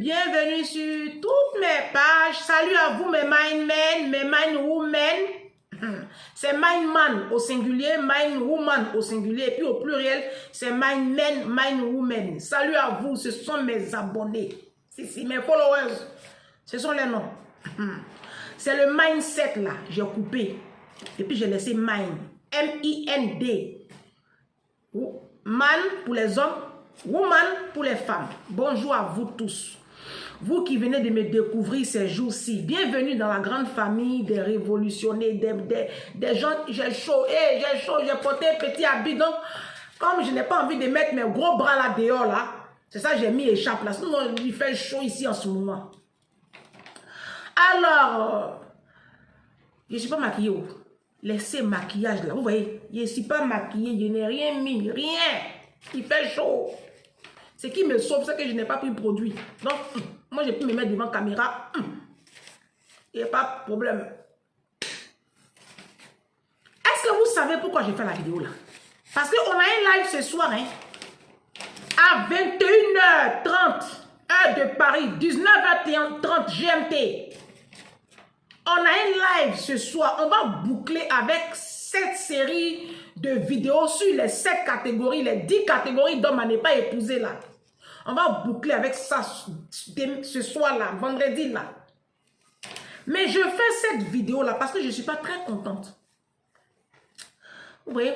bienvenue sur toutes mes pages. Salut à vous mes mind men, mes mind women. C'est mind man au singulier, mind woman au singulier, et puis au pluriel, c'est mind men, mind women. Salut à vous, ce sont mes abonnés. Si, mes followers, ce sont les noms. C'est le mindset là, j'ai coupé. Et puis j'ai laissé mind, M-I-N-D. Man pour les hommes, woman pour les femmes. Bonjour à vous tous. Vous qui venez de me découvrir ces jours-ci, bienvenue dans la grande famille des révolutionnaires, des gens. J'ai chaud, j'ai porté un petit habit. Donc, comme je n'ai pas envie de mettre mes gros bras là dehors, là, c'est ça j'ai mis échappe là. Sinon, il fait chaud ici en ce moment. Alors, je ne suis pas maquillée. Laissez maquillage là. Vous voyez, je ne suis pas maquillée, je n'ai rien mis, rien. Il fait chaud. Ce qui me sauve, c'est que je n'ai pas pris le produit. Donc, moi, j'ai pu me mettre devant la caméra. Il n'y a pas de problème. Est-ce que vous savez pourquoi j'ai fait la vidéo là? Parce qu'on a un live ce soir, hein, à 21h30, heure de Paris, 19h30 GMT. On a un live ce soir. On va boucler avec cette série de vidéos sur les 7 catégories, les 10 catégories d'hommes à ne pas épouser là. On va boucler avec ça ce soir là, vendredi là. Mais je fais cette vidéo là parce que je ne suis pas très contente. Vous voyez?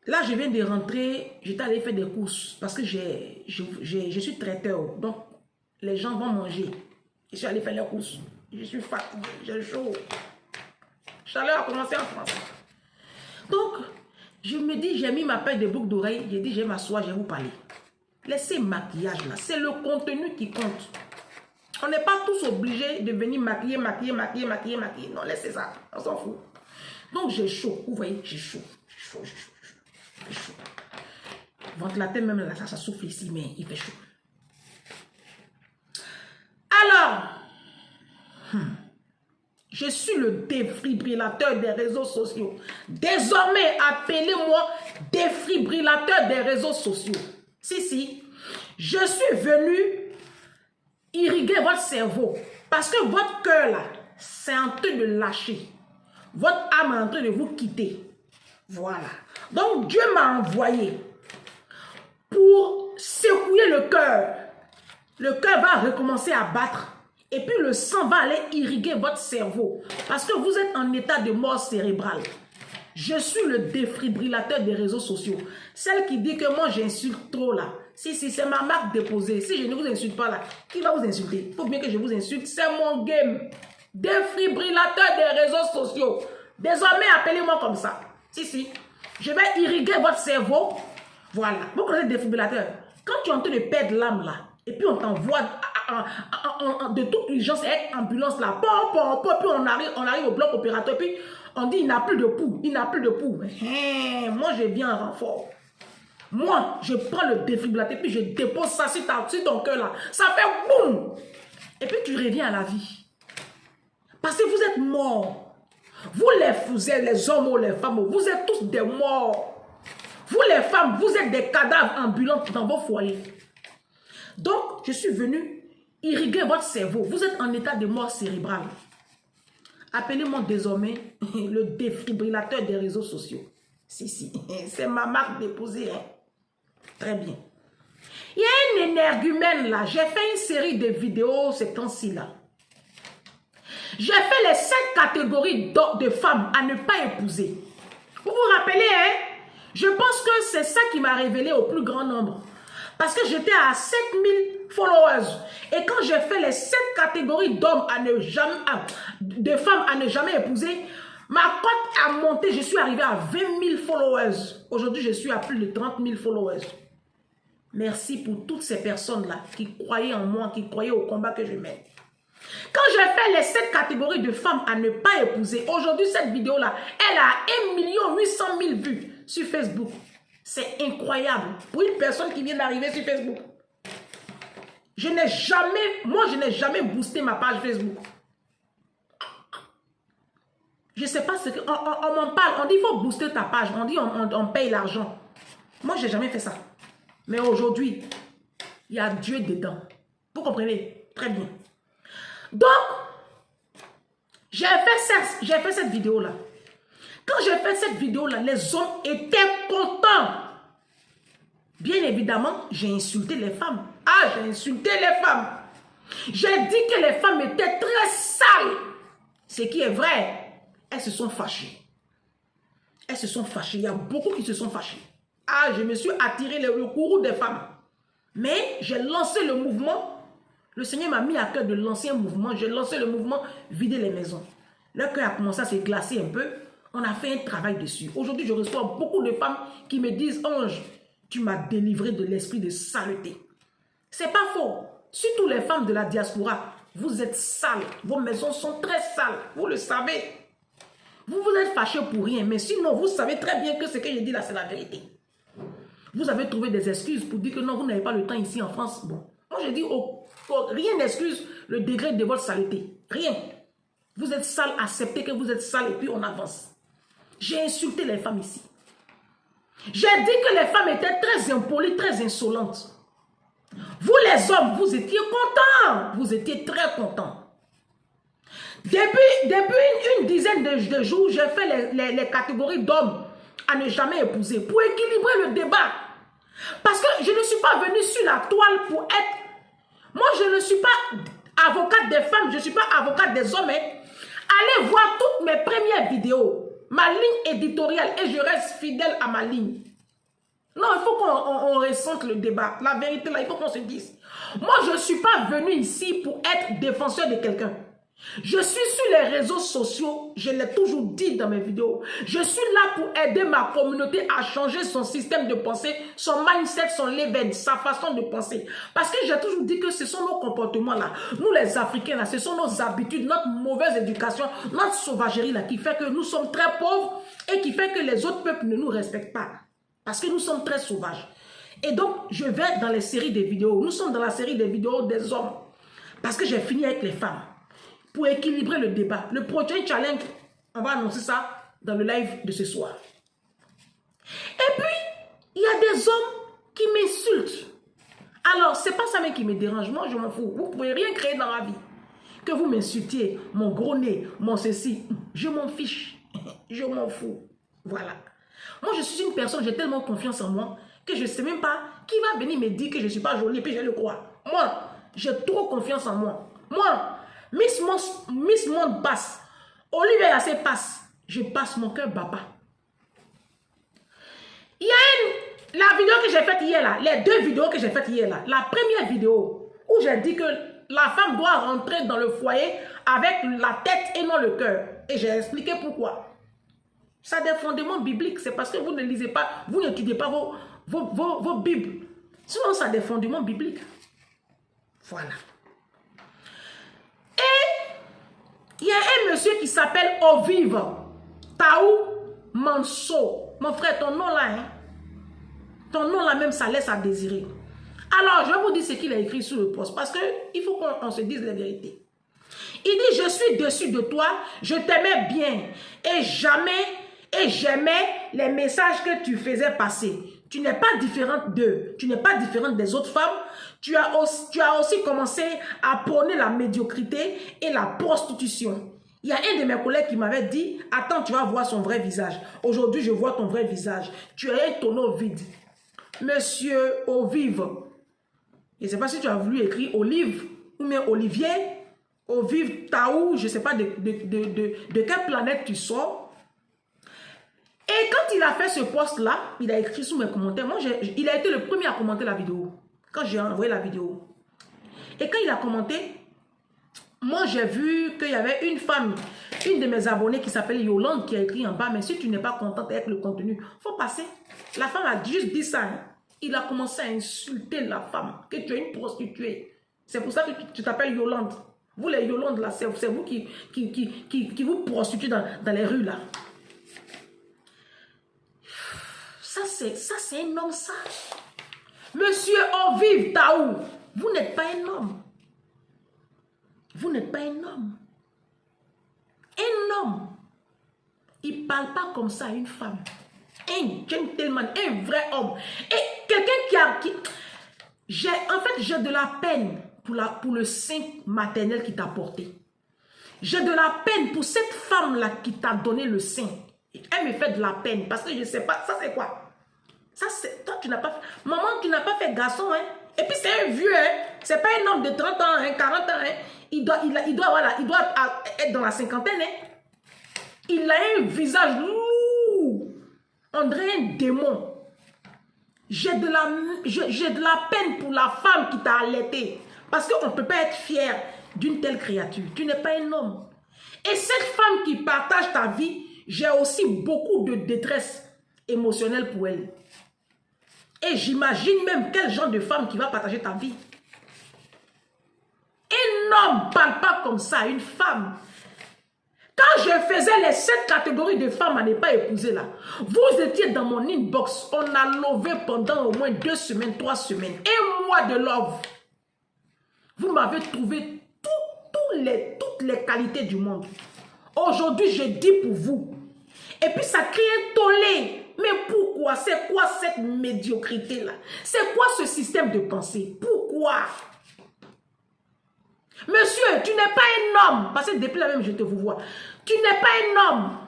Là, je viens de rentrer, j'étais allé faire des courses parce que je suis traiteur. Donc, les gens vont manger. Je suis allé faire les courses. Je suis fatigué, j'ai chaud. Chaleur a commencé en France. Donc, je me dis, j'ai mis ma paille de boucle d'oreille. J'ai dit, je vais m'asseoir, je vais vous parler. Laissez le maquillage là. C'est le contenu qui compte. On n'est pas tous obligés de venir maquiller. Non, laissez ça. On s'en fout. Donc, j'ai chaud. Vous voyez, j'ai chaud. J'ai chaud. Ventilateur même là, ça souffle ici, mais il fait chaud. Alors, je suis le défibrillateur des réseaux sociaux. Désormais, appelez-moi défibrillateur des réseaux sociaux. Si, je suis venu irriguer votre cerveau. Parce que votre cœur là, c'est en train de lâcher. Votre âme est en train de vous quitter. Voilà. Donc, Dieu m'a envoyé pour secouer le cœur. Le cœur va recommencer à battre. Et puis le sang va aller irriguer votre cerveau. Parce que vous êtes en état de mort cérébrale. Je suis le défibrillateur des réseaux sociaux. Celle qui dit que moi j'insulte trop là. Si, c'est ma marque déposée. Si je ne vous insulte pas là, qui va vous insulter? Il faut bien que je vous insulte. C'est mon game. Défibrillateur des réseaux sociaux. Désormais, appelez-moi comme ça. Si. Je vais irriguer votre cerveau. Voilà. Vous connaissez le défibrillateur. Quand tu es en train de perdre l'âme là, et puis on t'envoie de toute urgence avec ambulance là, puis on arrive au bloc opératoire, puis on dit il n'a plus de pouls, moi je viens en renfort. Moi je prends le défibrillateur, puis je dépose ça sur ton cœur là, ça fait boum, et puis tu reviens à la vie. Parce que vous êtes morts. Vous les hommes ou les femmes, vous êtes tous des morts. Vous les femmes, vous êtes des cadavres ambulants dans vos foyers. Donc, je suis venu irriguer votre cerveau. Vous êtes en état de mort cérébrale. Appelez-moi désormais le défibrillateur des réseaux sociaux. Si. C'est ma marque déposée. Hein. Très bien. Il y a un énergumène là. J'ai fait une série de vidéos ces temps-ci là. J'ai fait les 7 catégories de femmes à ne pas épouser. Vous vous rappelez, hein? Je pense que c'est ça qui m'a révélé au plus grand nombre. Parce que j'étais à 7000 followers. Et quand j'ai fait les 7 catégories d'hommes de femmes à ne jamais épouser, ma cote a monté. Je suis arrivé à 20 000 followers. Aujourd'hui, je suis à plus de 30 000 followers. Merci pour toutes ces personnes-là qui croyaient en moi, qui croyaient au combat que je mène. Quand j'ai fait les 7 catégories de femmes à ne pas épouser, aujourd'hui, cette vidéo-là, elle a 1 800 000 vues sur Facebook. C'est incroyable pour une personne qui vient d'arriver sur Facebook. Moi, je n'ai jamais boosté ma page Facebook. Je ne sais pas ce que... On m'en parle, on dit il faut booster ta page, on dit on paye l'argent. Moi, je n'ai jamais fait ça. Mais aujourd'hui, il y a Dieu dedans. Vous comprenez? Très bien. Donc, j'ai fait cette vidéo-là. Quand j'ai fait cette vidéo-là, les hommes étaient contents. Bien évidemment, j'ai insulté les femmes. Ah, j'ai insulté les femmes. J'ai dit que les femmes étaient très sales. Ce qui est vrai. Elles se sont fâchées. Elles se sont fâchées. Il y a beaucoup qui se sont fâchés. Ah, je me suis attiré le courroux des femmes. Mais j'ai lancé le mouvement. Le Seigneur m'a mis à cœur de lancer un mouvement. J'ai lancé le mouvement vider les maisons. Le cœur a commencé à se glacer un peu. On a fait un travail dessus. Aujourd'hui, je reçois beaucoup de femmes qui me disent, Ange, tu m'as délivré de l'esprit de saleté. C'est pas faux. Surtout les femmes de la diaspora, vous êtes sales. Vos maisons sont très sales. Vous le savez. Vous vous êtes fâchés pour rien. Mais sinon, vous savez très bien que ce que je dis là, c'est la vérité. Vous avez trouvé des excuses pour dire que non, vous n'avez pas le temps ici en France. Bon, moi je dis, rien n'excuse le degré de votre saleté. Rien. Vous êtes sale, acceptez que vous êtes sale et puis on avance. J'ai insulté les femmes ici. J'ai dit que les femmes étaient très impolies, très insolentes. Vous les hommes, vous étiez contents. Vous étiez très contents. Depuis une dizaine de jours, j'ai fait les catégories d'hommes à ne jamais épouser pour équilibrer le débat. Parce que je ne suis pas venue sur la toile pour être... Moi, je ne suis pas avocate des femmes, je ne suis pas avocate des hommes. Allez voir toutes mes premières vidéos, ma ligne éditoriale, et je reste fidèle à ma ligne. Non, il faut qu'on ressente le débat. La vérité, là, il faut qu'on se dise. Moi, je ne suis pas venue ici pour être défenseur de quelqu'un. Je suis sur les réseaux sociaux, je l'ai toujours dit dans mes vidéos. Je suis là pour aider ma communauté à changer son système de pensée, son mindset, son level, sa façon de penser. Parce que j'ai toujours dit que ce sont nos comportements là, nous les Africains là, ce sont nos habitudes, notre mauvaise éducation, notre sauvagerie là qui fait que nous sommes très pauvres et qui fait que les autres peuples ne nous respectent pas. Parce que nous sommes très sauvages. Et donc, je vais dans les séries de vidéos. Nous sommes dans la série des vidéos des hommes. Parce que j'ai fini avec les femmes. Pour équilibrer le débat. Le prochain challenge, on va annoncer ça dans le live de ce soir. Et puis, il y a des hommes qui m'insultent. Alors, c'est pas ça même qui me dérange. Moi, je m'en fous. Vous ne pouvez rien créer dans ma vie. Que vous m'insultiez, mon gros nez, mon ceci, je m'en fiche. Je m'en fous. Voilà. Moi, je suis une personne, j'ai tellement confiance en moi que je ne sais même pas qui va venir me dire que je ne suis pas jolie et puis je le crois. Moi, j'ai trop confiance en moi. Moi, Miss Monde passe. Olivier Assé passe. Je passe, mon cœur bat pas. Il y a la vidéo que j'ai faite hier là, les deux vidéos que j'ai faites hier là. La première vidéo où j'ai dit que la femme doit rentrer dans le foyer avec la tête et non le cœur. Et j'ai expliqué pourquoi. Ça a des fondements bibliques. C'est parce que vous ne lisez pas, vous n'étudiez pas vos Bibles. Sinon, ça a des fondements bibliques. Voilà. Et il y a un monsieur qui s'appelle Ovive Taou Manso. Mon frère, ton nom là, hein? Ton nom là même, ça laisse à désirer. Alors, je vais vous dire ce qu'il a écrit sur le post. Parce qu'il faut qu'on se dise la vérité. Il dit, je suis dessus de toi, je t'aimais bien. Et j'aimais les messages que tu faisais passer. Tu n'es pas différente d'eux. Tu n'es pas différente des autres femmes. Tu as aussi commencé à prôner la médiocrité et la prostitution. Il y a un de mes collègues qui m'avait dit, attends, tu vas voir son vrai visage. Aujourd'hui, je vois ton vrai visage. Tu as un tonneau vide. Monsieur Ovive, je ne sais pas si tu as voulu écrire Olive ou bien Olivier, Ovive Taou, je ne sais pas de quelle planète tu sors. Et quand il a fait ce post-là, il a écrit sous mes commentaires. Moi, il a été le premier à commenter la vidéo. Quand j'ai envoyé la vidéo. Et quand il a commenté, moi, j'ai vu qu'il y avait une femme, une de mes abonnés qui s'appelle Yolande, qui a écrit en bas, mais si tu n'es pas contente avec le contenu, il faut passer. La femme a juste dit ça. Hein. Il a commencé à insulter la femme, que tu es une prostituée. C'est pour ça que tu t'appelles Yolande. Vous, les Yolandes, là, c'est vous qui vous prostituez dans les rues, là. Ça, c'est un homme, ça. Monsieur Ovive Taou, vous n'êtes pas un homme. Vous n'êtes pas un homme. Un homme, il ne parle pas comme ça à une femme. Un gentleman, un vrai homme. Et quelqu'un qui... En fait, j'ai de la peine pour le sein maternel qui t'a porté. J'ai de la peine pour cette femme-là qui t'a donné le sein. Elle me fait de la peine parce que je ne sais pas, ça c'est quoi? Ça c'est, toi tu n'as pas fait, maman tu n'as pas fait garçon, hein? Et puis c'est un vieux, hein? C'est pas un homme de 30 ans, hein, 40 ans, hein? Il doit être dans la cinquantaine, hein? Il a un visage lourd, on dirait un démon. J'ai de la peine pour la femme qui t'a allaité. Parce qu'on ne peut pas être fier d'une telle créature. Tu n'es pas un homme. Et cette femme qui partage ta vie, j'ai aussi beaucoup de détresse émotionnelle pour elle. Et j'imagine même quel genre de femme qui va partager ta vie. Un homme ne parle pas comme ça, une femme. Quand je faisais les 7 catégories de femmes à ne pas épouser là, vous étiez dans mon inbox, on a lové pendant au moins 2 semaines, 3 semaines, un mois de love. Vous m'avez trouvé toutes les qualités du monde. Aujourd'hui, je dis pour vous. Et puis ça crée un tollé. Mais pourquoi? C'est quoi cette médiocrité là? C'est quoi ce système de pensée? Pourquoi? Monsieur, tu n'es pas un homme. Parce que depuis la même, je te vous vois. Tu n'es pas un homme.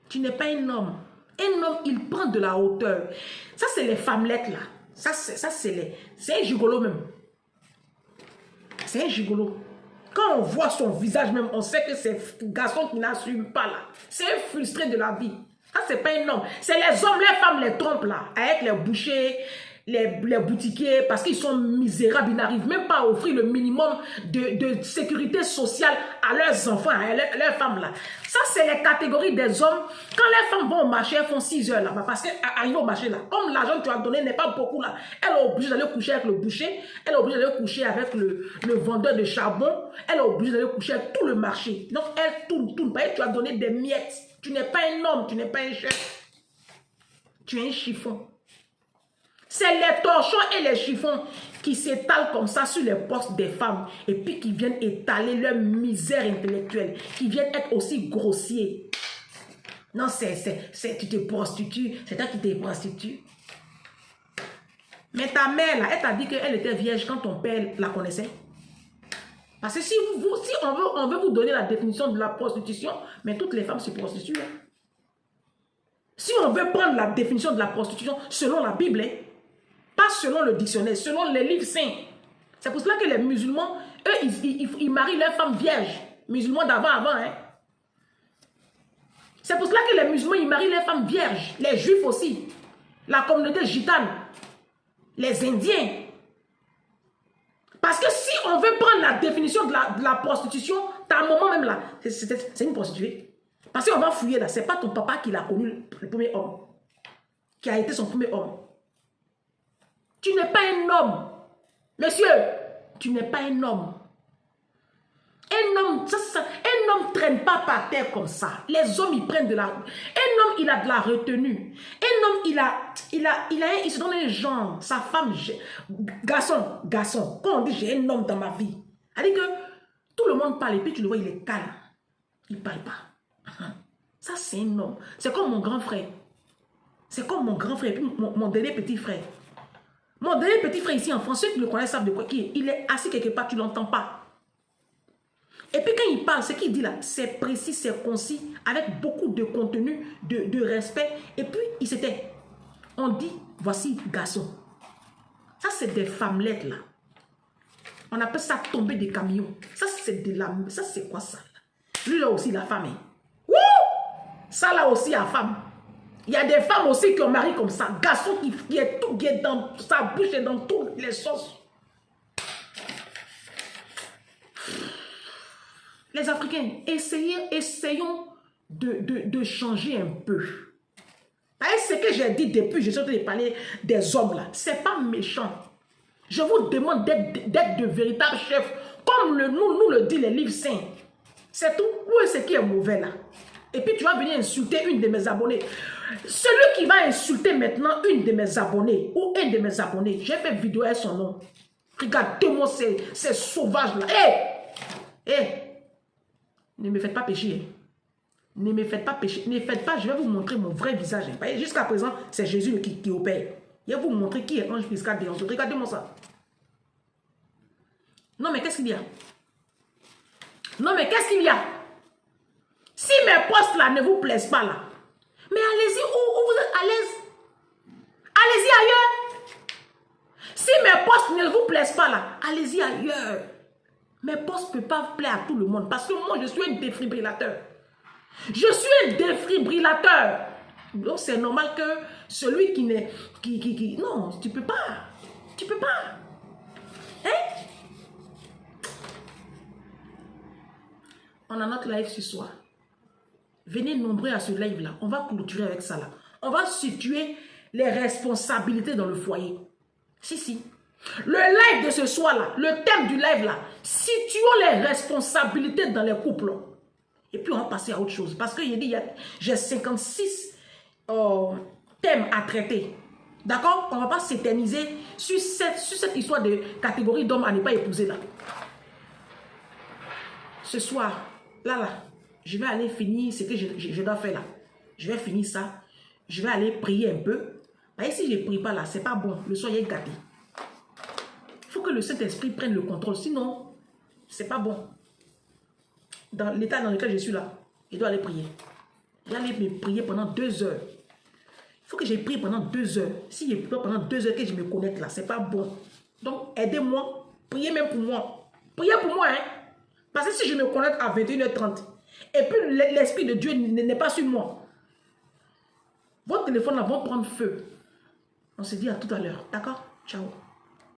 Tu n'es pas un homme. Un homme, il prend de la hauteur. Ça, c'est les femmelettes là. C'est un gigolo même. C'est un gigolo. Quand on voit son visage même, on sait que c'est un garçon qui n'assume pas là. C'est un frustré de la vie. Ça, c'est pas un homme. C'est les hommes, les femmes les trompent là. Avec les bouchers, les boutiquiers, parce qu'ils sont misérables. Ils n'arrivent même pas à offrir le minimum de sécurité sociale à leurs enfants, à leurs femmes là. Ça, c'est les catégories des hommes. Quand les femmes vont au marché, elles font 6 heures là-bas. Parce qu'arriver au marché là, comme l'argent que tu as donné n'est pas beaucoup là, elle est obligée d'aller coucher avec le boucher, elle est obligée d'aller coucher avec le vendeur de charbon, elle est obligée d'aller coucher avec tout le marché. Donc, elle tourne. Parce que tu as donné des miettes. Tu n'es pas un homme, tu n'es pas un chef. Tu es un chiffon. C'est les torchons et les chiffons qui s'étalent comme ça sur les postes des femmes et puis qui viennent étaler leur misère intellectuelle, qui viennent être aussi grossiers. Non, tu te prostitues, c'est toi qui te prostitues. Mais ta mère, là, elle t'a dit qu'elle était vierge quand ton père la connaissait. Parce que si on veut vous donner la définition de la prostitution, mais toutes les femmes se prostituent. Hein. Si on veut prendre la définition de la prostitution selon la Bible, hein, pas selon le dictionnaire, selon les livres saints. C'est pour cela que les musulmans, eux, ils marient leurs femmes vierges. Musulmans d'avant, hein. C'est pour cela que les musulmans, ils marient les femmes vierges. Les juifs aussi. La communauté gitane. Les indiens. Parce que si on veut prendre la définition de la prostitution, ta maman même là, c'est une prostituée. Parce qu'on va fouiller là, c'est pas ton papa qui l'a connu, le premier homme. Qui a été son premier homme. Tu n'es pas un homme. Monsieur, tu n'es pas un homme. Un homme ne traîne pas par terre comme ça. Les hommes, ils prennent de la... Un homme, il a de la retenue. Un homme, il se donne un genre. Sa femme, garçon. Quand on dit j'ai un homme dans ma vie, elle dit que tout le monde parle et puis tu le vois, il est calme. Il ne parle pas. Ça, c'est un homme. C'est comme mon grand frère. C'est comme mon grand frère et puis mon dernier petit frère. Mon dernier petit frère ici en France, ceux qui le connaissent savent de quoi il est assis quelque part, tu ne l'entends pas. Et puis quand il parle, ce qu'il dit là, c'est précis, c'est concis, avec beaucoup de contenu, de respect. Et puis, il s'était, on dit, voici garçon. Ça, c'est des femmelettes là. On appelle ça tomber des camions. Ça, c'est de la... Ça, c'est quoi ça? Lui là aussi, la femme. Hein. Wouh! Ça là aussi, la femme. Il y a des femmes aussi qui ont marié comme ça. Garçon qui est tout guet dans sa bouche et dans toutes les sauces. Les Africains, essayons de changer un peu. Ce que j'ai dit depuis, je suis en train de parler des hommes là. C'est pas méchant. Je vous demande d'être de véritables chefs. Comme nous le dit les livres saints. C'est tout. Où est ce qui est mauvais là? Et puis tu vas venir insulter une de mes abonnés. Celui qui va insulter maintenant une de mes abonnés ou un de mes abonnés, j'ai fait vidéo avec son nom. Regardez-moi ces sauvages-là. Ne me faites pas pécher. Ne me faites pas pécher. Ne faites pas, je vais vous montrer mon vrai visage. Jusqu'à présent, c'est Jésus qui opère. Je vais vous montrer qui est Ange Piscade Béanzot. Regardez-moi ça. Non, mais qu'est-ce qu'il y a? Non, mais qu'est-ce qu'il y a? Si mes postes là ne vous plaisent pas là, mais allez-y où vous êtes à l'aise. Allez-y ailleurs. Si mes postes ne vous plaisent pas là, allez-y ailleurs. Mes postes ne peuvent pas plaire à tout le monde parce que moi, je suis un défibrillateur. Je suis un défibrillateur. Donc, c'est normal que celui qui n'est... Non, tu ne peux pas. Tu ne peux pas. Hein? On a notre live ce soir. Venez nombreux à ce live-là. On va clôturer avec ça là. On va situer les responsabilités dans le foyer. Si. Le live de ce soir-là, le thème du live-là, situons les responsabilités dans les couples. Et puis on va passer à autre chose. Parce que j'ai 56 thèmes à traiter. D'accord? On ne va pas s'éterniser sur cette histoire de catégorie d'hommes à ne pas épouser là. Ce soir, là, je vais aller finir ce que je dois faire là. Je vais finir ça. Je vais aller prier un peu. Et si je ne prie pas là, c'est pas bon. Le soir, il est gâté. Il faut que le Saint-Esprit prenne le contrôle. Sinon, c'est pas bon. Dans l'état dans lequel je suis là, je dois aller prier. Je vais aller me prier pendant 2 heures. Il faut que je prie pendant 2 heures. Si je prie pendant 2 heures que je me connecte là, c'est pas bon. Donc, aidez-moi. Priez même pour moi. Priez pour moi, hein. Parce que si je me connecte à 21h30, et puis l'Esprit de Dieu n'est pas sur moi, votre téléphone là va prendre feu. On se dit à tout à l'heure. D'accord? Ciao.